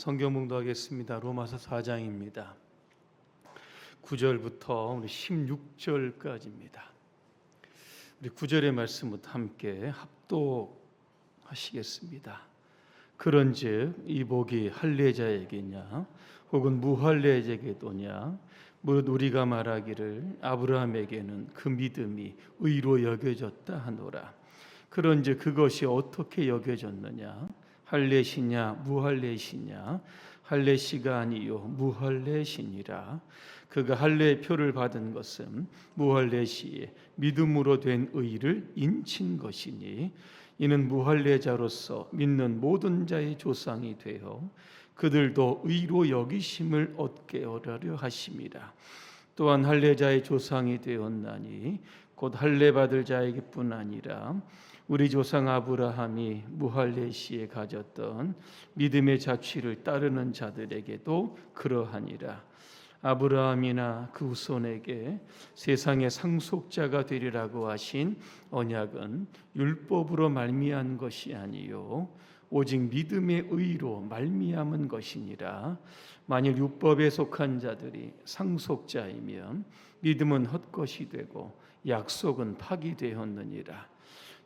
성경 봉독하겠습니다. 로마서 4장입니다. 9절부터 우리 16절까지입니다. 우리 9절의 말씀부터 함께 합독하시겠습니다. 그런즉 이 복이 할례자에게냐 혹은 무할례자에게도냐 무릇 우리가 말하기를 아브라함에게는 그 믿음이 의로 여겨졌다 하노라. 그런즉 그것이 어떻게 여겨졌느냐 할례시냐 무할례시냐 할례시가 아니요 무할례시니라. 그가 할례의 표를 받은 것은 무할례시에 믿음으로 된 의를 인친 것이니 이는 무할례자로서 믿는 모든 자의 조상이 되어 그들도 의로 여기심을 얻게 하려 하심이라. 또한 할례자의 조상이 되었나니 곧 할례 받을 자에게뿐 아니라 우리 조상 아브라함이 무할례시에 가졌던 믿음의 자취를 따르는 자들에게도 그러하니라. 아브라함이나 그 후손에게 세상의 상속자가 되리라고 하신 언약은 율법으로 말미암은 것이 아니요 오직 믿음의 의로 말미암은 것이니라. 만일 율법에 속한 자들이 상속자이면 믿음은 헛것이 되고 약속은 파기되었느니라.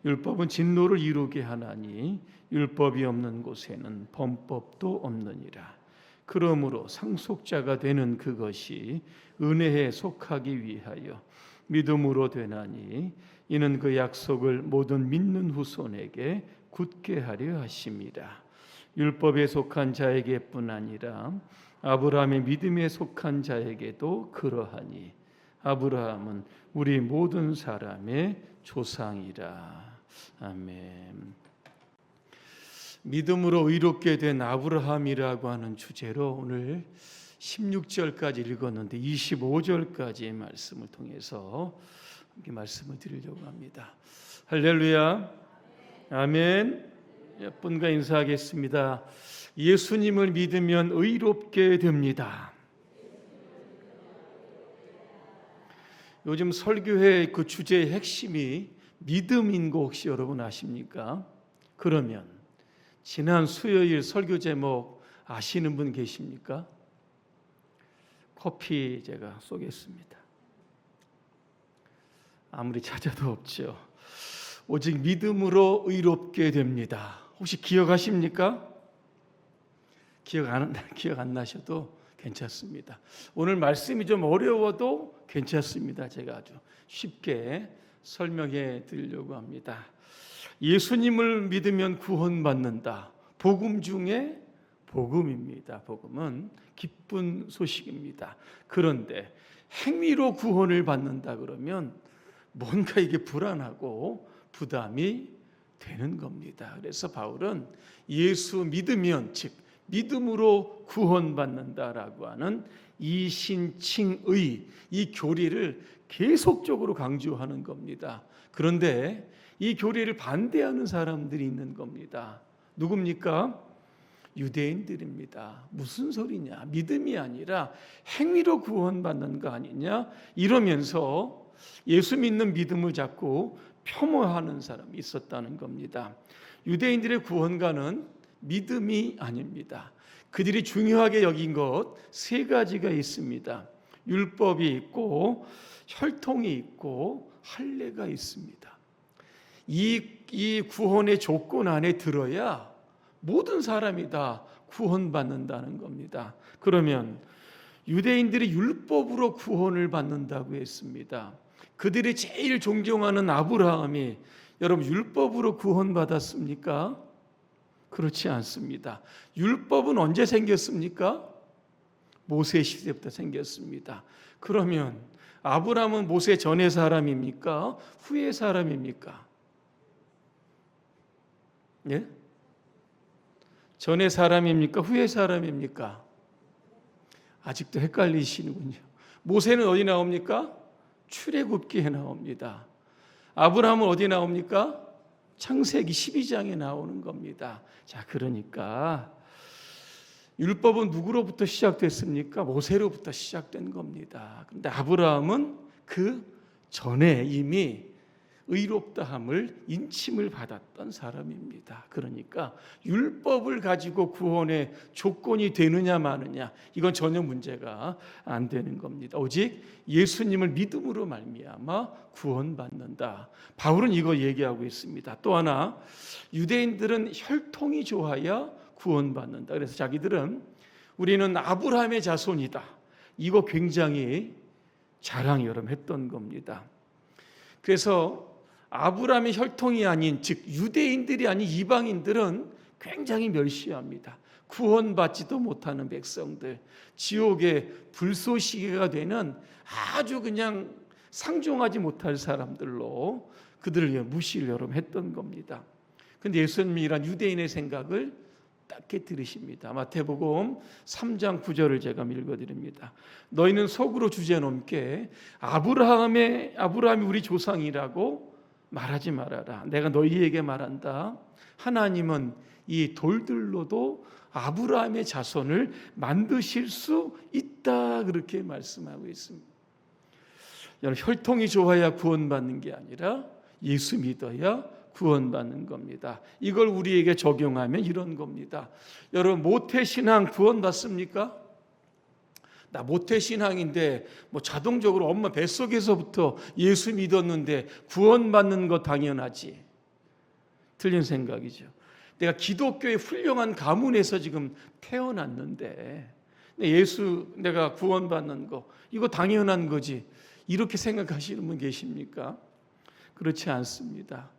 율법은 진노를 이루게 하나니 율법이 없는 곳에는 범법도 없느니라. 그러므로 상속자가 되는 그것이 은혜에 속하기 위하여 믿음으로 되나니 이는 그 약속을 모든 믿는 후손에게 굳게 하려 하심이라. 율법에 속한 자에게뿐 아니라 아브라함의 믿음에 속한 자에게도 그러하니 아브라함은 우리 모든 사람의 조상이라. 아멘. 믿음으로 의롭게 된 아브라함이라고 하는 주제로 오늘 16절까지 읽었는데 25절까지의 말씀을 통해서 함께 말씀을 드리려고 합니다. 할렐루야. 아멘. 몇 분과 인사하겠습니다. 예수님을 믿으면 의롭게 됩니다. 요즘 설교회 그 주제의 핵심이 믿음인 거 혹시 여러분 아십니까? 그러면 지난 수요일 설교 제목 아시는 분 계십니까? 커피 제가 쏘겠습니다. 아무리 찾아도 없죠. 오직 믿음으로 의롭게 됩니다. 혹시 기억하십니까? 기억 안 나셔도 괜찮습니다. 오늘 말씀이 좀 어려워도 괜찮습니다. 제가 아주 쉽게 설명해 드리려고 합니다. 예수님을 믿으면 구원받는다. 복음 중에 복음입니다. 복음은 기쁜 소식입니다. 그런데 행위로 구원을 받는다 그러면 뭔가 이게 불안하고 부담이 되는 겁니다. 그래서 바울은 예수 믿으면 즉 믿음으로 구원받는다라고 하는 이신칭의 이 교리를 계속적으로 강조하는 겁니다. 그런데 이 교리를 반대하는 사람들이 있는 겁니다. 누굽니까? 유대인들입니다. 무슨 소리냐? 믿음이 아니라 행위로 구원받는 거 아니냐? 이러면서 예수 믿는 믿음을 자꾸 폄하하는 사람이 있었다는 겁니다. 유대인들의 구원가는 믿음이 아닙니다. 그들이 중요하게 여긴 것 세 가지가 있습니다. 율법이 있고 혈통이 있고 할례가 있습니다. 이 구원의 조건 안에 들어야 모든 사람이 다 구원받는다는 겁니다. 그러면 유대인들이 율법으로 구원을 받는다고 했습니다. 그들이 제일 존경하는 아브라함이 여러분 율법으로 구원받았습니까? 그렇지 않습니다. 율법은 언제 생겼습니까? 모세 시대부터 생겼습니다. 그러면 아브라함은 모세 전의 사람입니까? 후의 사람입니까? 예? 전의 사람입니까? 후의 사람입니까? 아직도 헷갈리시는군요. 모세는 어디 나옵니까? 출애굽기에 나옵니다. 아브라함은 어디 나옵니까? 창세기 12장에 나오는 겁니다. 자, 그러니까 율법은 누구로부터 시작됐습니까? 모세로부터 시작된 겁니다. 그런데 아브라함은 그 전에 이미 의롭다함을 인침을 받았던 사람입니다. 그러니까 율법을 가지고 구원의 조건이 되느냐 마느냐 이건 전혀 문제가 안 되는 겁니다. 오직 예수님을 믿음으로 말미암아 구원받는다. 바울은 이거 얘기하고 있습니다. 또 하나 유대인들은 혈통이 좋아야 구원받는다. 그래서 자기들은 우리는 아브라함의 자손이다. 이거 굉장히 자랑 여러분 했던 겁니다. 그래서 아브라함의 혈통이 아닌 즉 유대인들이 아닌 이방인들은 굉장히 멸시합니다. 구원받지도 못하는 백성들, 지옥의 불쏘시개가 되는 아주 그냥 상종하지 못할 사람들로 그들을 무시를 여러분 했던 겁니다. 그런데 예수님이 이런 유대인의 생각을 딱 깨뜨리십니다. 마태복음 3장 9절을 제가 읽어드립니다. 너희는 속으로 주제넘게 아브라함이 우리 조상이라고 말하지 말아라. 내가 너희에게 말한다. 하나님은 이 돌들로도 아브라함의 자손을 만드실 수 있다. 그렇게 말씀하고 있습니다. 여러분, 혈통이 좋아야 구원받는 게 아니라 예수 믿어야 구원받는 겁니다. 이걸 우리에게 적용하면 이런 겁니다. 여러분, 모태신앙 구원받습니까? 나 모태신앙인데 자동적으로 엄마 뱃속에서부터 예수 믿었는데 구원받는 거 당연하지. 틀린 생각이죠. 내가 기독교의 훌륭한 가문에서 지금 태어났는데 내가 구원받는 거 이거 당연한 거지. 이렇게 생각하시는 분 계십니까? 그렇지 않습니다.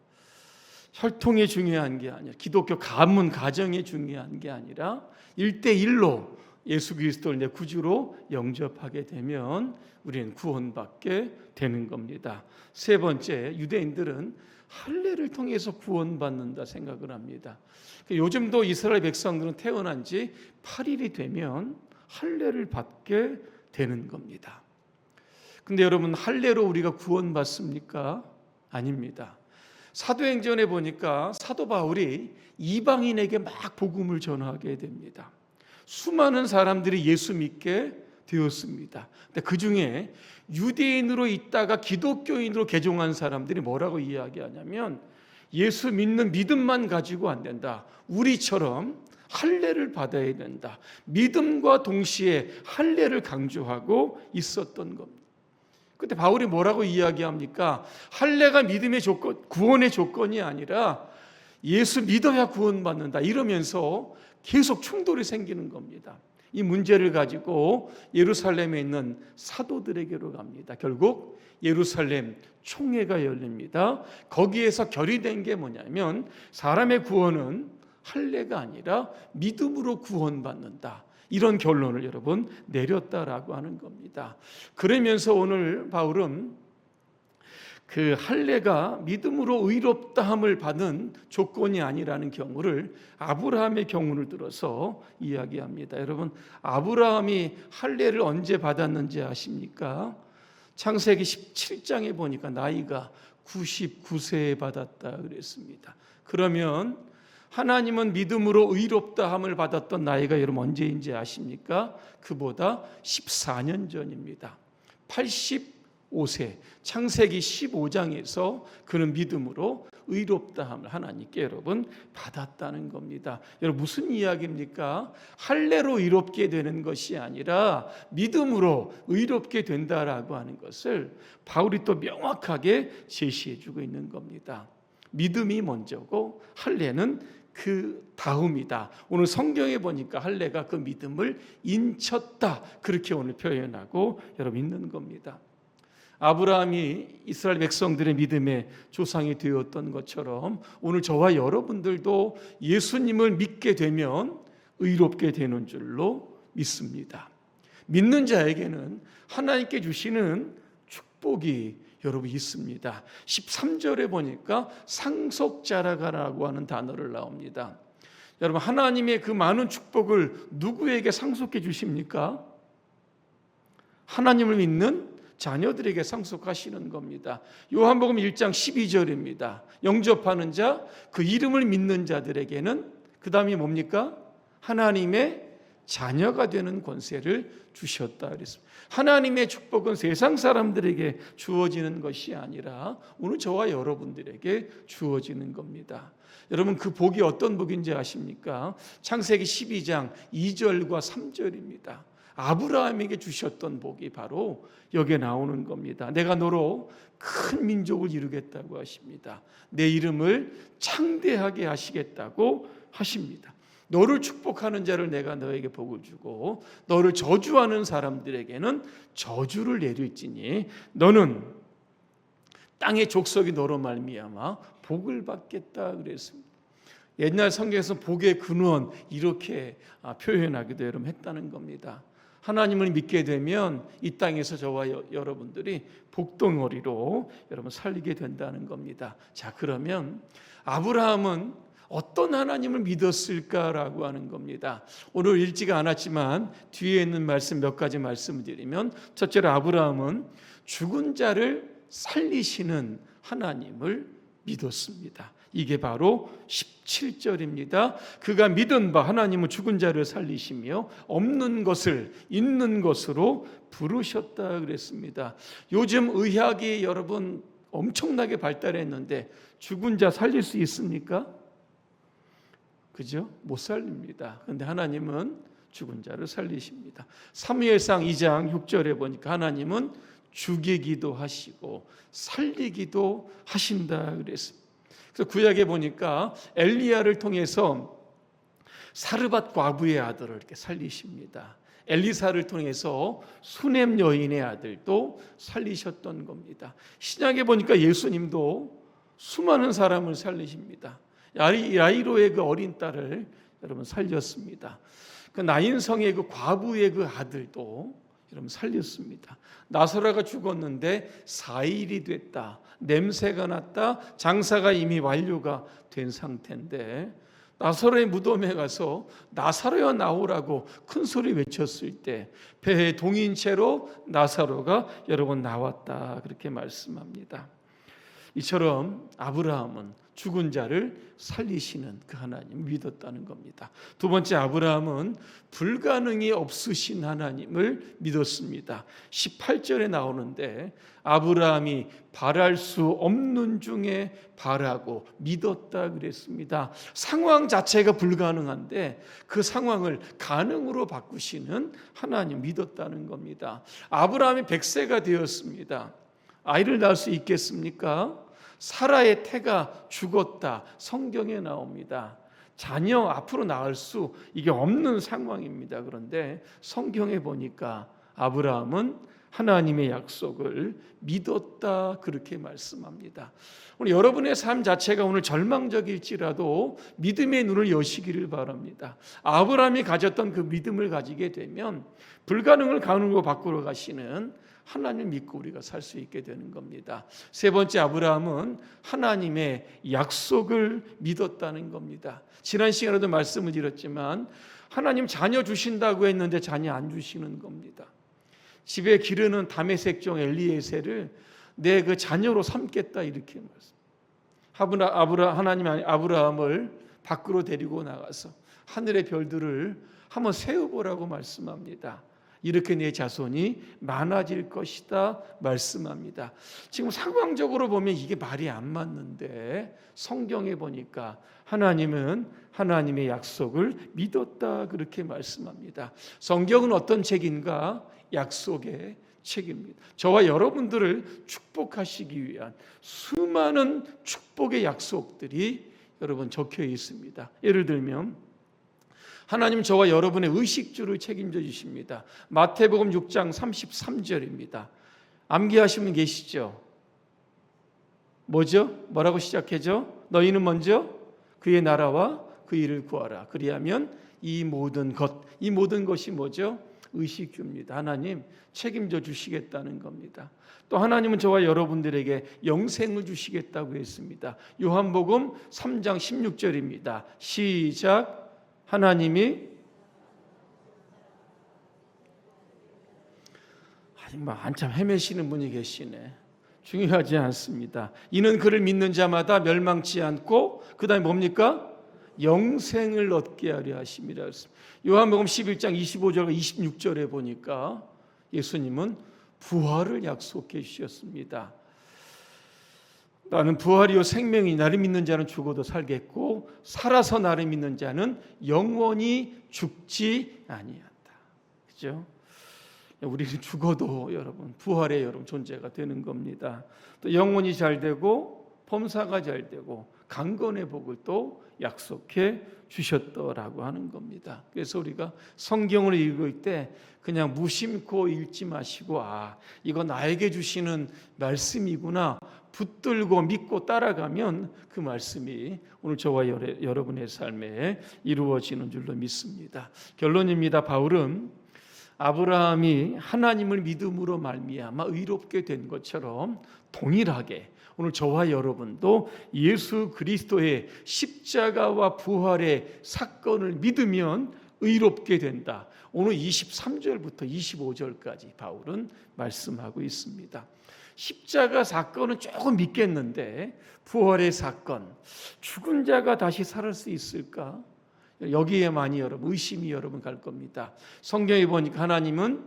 혈통이 중요한 게 아니라 기독교 가문 가정이 중요한 게 아니라 1대1로 예수 그리스도를 내 구주로 영접하게 되면 우리는 구원받게 되는 겁니다. 세 번째, 유대인들은 할례를 통해서 구원받는다 생각을 합니다. 요즘도 이스라엘 백성들은 태어난 지 8일이 되면 할례를 받게 되는 겁니다. 근데 여러분, 할례로 우리가 구원받습니까? 아닙니다. 사도행전에 보니까 사도 바울이 이방인에게 막 복음을 전하게 됩니다. 수많은 사람들이 예수 믿게 되었습니다. 근데 그 중에 유대인으로 있다가 기독교인으로 개종한 사람들이 뭐라고 이야기하냐면 예수 믿는 믿음만 가지고 안 된다. 우리처럼 할례를 받아야 된다. 믿음과 동시에 할례를 강조하고 있었던 겁니다. 그때 바울이 뭐라고 이야기합니까? 할례가 믿음의 조건, 구원의 조건이 아니라 예수 믿어야 구원받는다. 이러면서 계속 충돌이 생기는 겁니다. 이 문제를 가지고 예루살렘에 있는 사도들에게로 갑니다. 결국 예루살렘 총회가 열립니다. 거기에서 결의된 게 뭐냐면 사람의 구원은 할례가 아니라 믿음으로 구원받는다. 이런 결론을 여러분 내렸다라고 하는 겁니다. 그러면서 오늘 바울은 그 할례가 믿음으로 의롭다함을 받은 조건이 아니라는 경우를 아브라함의 경우를 들어서 이야기합니다. 여러분, 아브라함이 할례를 언제 받았는지 아십니까? 창세기 17장에 보니까 나이가 99세에 받았다 그랬습니다. 그러면 하나님은 믿음으로 의롭다함을 받았던 나이가 여러분 언제인지 아십니까? 그보다 14년 전입니다. 85세, 창세기 15장에서 그는 믿음으로 의롭다함을 하나님께 여러분 받았다는 겁니다. 여러분, 무슨 이야기입니까? 할례로 의롭게 되는 것이 아니라 믿음으로 의롭게 된다라고 하는 것을 바울이 또 명확하게 제시해 주고 있는 겁니다. 믿음이 먼저고 할례는 그 다음이다. 오늘 성경에 보니까 할례가 그 믿음을 인쳤다. 그렇게 오늘 표현하고 여러분 있는 겁니다. 아브라함이 이스라엘 백성들의 믿음의 조상이 되었던 것처럼 오늘 저와 여러분들도 예수님을 믿게 되면 의롭게 되는 줄로 믿습니다. 믿는 자에게는 하나님께 주시는 축복이 여러분 있습니다. 13절에 보니까 상속자라고 하는 단어를 나옵니다. 여러분, 하나님의 그 많은 축복을 누구에게 상속해 주십니까? 하나님을 믿는 자녀들에게 상속하시는 겁니다. 요한복음 1장 12절입니다. 영접하는 자, 그 이름을 믿는 자들에게는 그 다음이 뭡니까? 하나님의 자녀가 되는 권세를 주셨다 그랬습니다. 하나님의 축복은 세상 사람들에게 주어지는 것이 아니라 오늘 저와 여러분들에게 주어지는 겁니다. 여러분, 그 복이 어떤 복인지 아십니까? 창세기 12장 2절과 3절입니다. 아브라함에게 주셨던 복이 바로 여기에 나오는 겁니다. 내가 너로 큰 민족을 이루겠다고 하십니다. 내 이름을 창대하게 하시겠다고 하십니다. 너를 축복하는 자를 내가 너에게 복을 주고 너를 저주하는 사람들에게는 저주를 내릴지니 너는 땅의 족속이 너로 말미암아 복을 받겠다 그랬습니다. 옛날 성경에서 복의 근원 이렇게 표현하기도 여러분 했다는 겁니다. 하나님을 믿게 되면 이 땅에서 저와 여러분들이 복덩어리로 여러분 살리게 된다는 겁니다. 자, 그러면 아브라함은 어떤 하나님을 믿었을까라고 하는 겁니다. 오늘 읽지가 않았지만 뒤에 있는 말씀 몇 가지 말씀을 드리면, 첫째로 아브라함은 죽은 자를 살리시는 하나님을 믿었습니다. 이게 바로 17절입니다. 그가 믿은 바 하나님은 죽은 자를 살리시며 없는 것을 있는 것으로 부르셨다 그랬습니다. 요즘 의학이 여러분 엄청나게 발달했는데 죽은 자 살릴 수 있습니까? 그죠? 못 살립니다. 그런데 하나님은 죽은 자를 살리십니다. 사무엘상 2장 6절에 보니까 하나님은 죽이기도 하시고 살리기도 하신다 그랬습니다. 그래서 구약에 보니까 엘리야를 통해서 사르밧 과부의 아들을 이렇게 살리십니다. 엘리사를 통해서 수넴 여인의 아들도 살리셨던 겁니다. 신약에 보니까 예수님도 수많은 사람을 살리십니다. 야이로의 그 어린 딸을 여러분 살렸습니다. 그 나인성의 그 과부의 그 아들도 여러분 살렸습니다. 나사로가 죽었는데 4일이 됐다. 냄새가 났다. 장사가 이미 완료가 된 상태인데 나사로의 무덤에 가서 나사로야 나오라고 큰 소리 외쳤을 때 배에 동인 채로 나사로가 여러분 나왔다. 그렇게 말씀합니다. 이처럼 아브라함은 죽은 자를 살리시는 그 하나님 믿었다는 겁니다. 두 번째, 아브라함은 불가능이 없으신 하나님을 믿었습니다. 18절에 나오는데 아브라함이 바랄 수 없는 중에 바라고 믿었다 그랬습니다. 상황 자체가 불가능한데 그 상황을 가능으로 바꾸시는 하나님 믿었다는 겁니다. 아브라함이 100세가 되었습니다. 아이를 낳을 수 있겠습니까? 사라의 태가 죽었다. 성경에 나옵니다. 자녀 앞으로 낳을 수 이게 없는 상황입니다. 그런데 성경에 보니까 아브라함은 하나님의 약속을 믿었다 그렇게 말씀합니다. 오늘 여러분의 삶 자체가 오늘 절망적일지라도 믿음의 눈을 여시기를 바랍니다. 아브라함이 가졌던 그 믿음을 가지게 되면 불가능을 가능으로 바꾸러 가시는 하나님 믿고 우리가 살 수 있게 되는 겁니다. 세 번째, 아브라함은 하나님의 약속을 믿었다는 겁니다. 지난 시간에도 말씀을 드렸지만 하나님 자녀 주신다고 했는데 자녀 안 주시는 겁니다. 집에 기르는 다메섹 종 엘리에셀을 내 그 자녀로 삼겠다 이렇게 말씀. 하나님 아브라함을 밖으로 데리고 나가서 하늘의 별들을 한번 세어보라고 말씀합니다. 이렇게 내 자손이 많아질 것이다 말씀합니다. 지금 상황적으로 보면 이게 말이 안 맞는데 성경에 보니까 하나님은 하나님의 약속을 믿었다 그렇게 말씀합니다. 성경은 어떤 책인가? 약속의 책입니다. 저와 여러분들을 축복하시기 위한 수많은 축복의 약속들이 여러분 적혀 있습니다. 예를 들면 하나님 저와 여러분의 의식주를 책임져 주십니다. 마태복음 6장 33절입니다. 암기하신 분 계시죠? 뭐죠? 뭐라고 시작해죠? 너희는 먼저 그의 나라와 그 일을 구하라. 그리하면 이 모든 것이 뭐죠? 의식주입니다. 하나님 책임져 주시겠다는 겁니다. 또 하나님은 저와 여러분들에게 영생을 주시겠다고 했습니다. 요한복음 3장 16절입니다. 시작. 하나님이 한참 헤매시는 분이 계시네. 중요하지 않습니다. 이는 그를 믿는 자마다 멸망치 않고 그 다음에 뭡니까? 영생을 얻게 하려 하심이라 했습니다. 요한복음 11장 25절과 26절에 보니까 예수님은 부활을 약속해 주셨습니다. 나는 부활이요 생명이, 나를 믿는 자는 죽어도 살겠고 살아서 나를 믿는 자는 영원히 죽지 아니한다. 그죠? 우리는 죽어도 여러분 부활의 여러분 존재가 되는 겁니다. 또 영혼이 잘 되고 범사가 잘 되고 강건의 복을 또 약속해 주셨더라고 하는 겁니다. 그래서 우리가 성경을 읽을 때 그냥 무심코 읽지 마시고 이거 나에게 주시는 말씀이구나 붙들고 믿고 따라가면 그 말씀이 오늘 저와 여러분의 삶에 이루어지는 줄로 믿습니다. 결론입니다. 바울은 아브라함이 하나님을 믿음으로 말미암아 의롭게 된 것처럼 동일하게 오늘 저와 여러분도 예수 그리스도의 십자가와 부활의 사건을 믿으면 의롭게 된다. 오늘 23절부터 25절까지 바울은 말씀하고 있습니다. 십자가 사건은 조금 믿겠는데 부활의 사건, 죽은 자가 다시 살을 수 있을까? 여기에 많이 여러분 의심이 여러분 갈 겁니다. 성경에 보니까 하나님은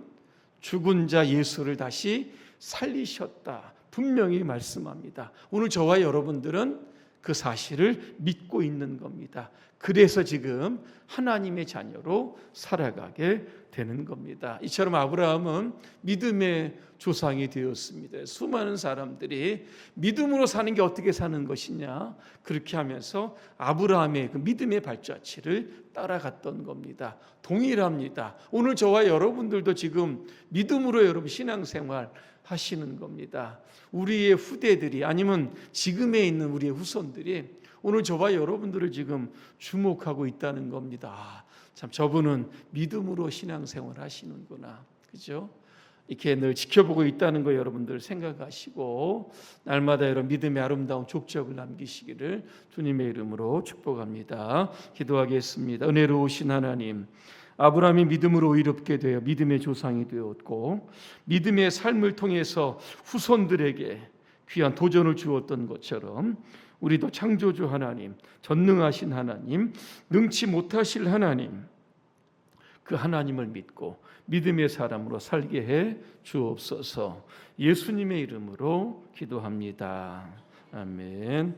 죽은 자 예수를 다시 살리셨다. 분명히 말씀합니다. 오늘 저와 여러분들은 그 사실을 믿고 있는 겁니다. 그래서 지금 하나님의 자녀로 살아가게 되는 겁니다. 이처럼 아브라함은 믿음의 조상이 되었습니다. 수많은 사람들이 믿음으로 사는 게 어떻게 사는 것이냐 그렇게 하면서 아브라함의 그 믿음의 발자취를 따라갔던 겁니다. 동일합니다. 오늘 저와 여러분들도 지금 믿음으로 여러분 신앙생활 하시는 겁니다. 우리의 후대들이 아니면 지금에 있는 우리의 후손들이 오늘 저와 여러분들을 지금 주목하고 있다는 겁니다. 참 저분은 믿음으로 신앙생활 하시는구나. 그죠? 이렇게 늘 지켜보고 있다는 거 여러분들 생각하시고 날마다 여러분 믿음의 아름다운 족적을 남기시기를 주님의 이름으로 축복합니다. 기도하겠습니다. 은혜로우신 하나님, 아브라함이 믿음으로 의롭게 되어 믿음의 조상이 되었고 믿음의 삶을 통해서 후손들에게 귀한 도전을 주었던 것처럼 우리도 창조주 하나님, 전능하신 하나님, 능치 못하실 하나님, 그 하나님을 믿고 믿음의 사람으로 살게 해 주옵소서. 예수님의 이름으로 기도합니다. 아멘.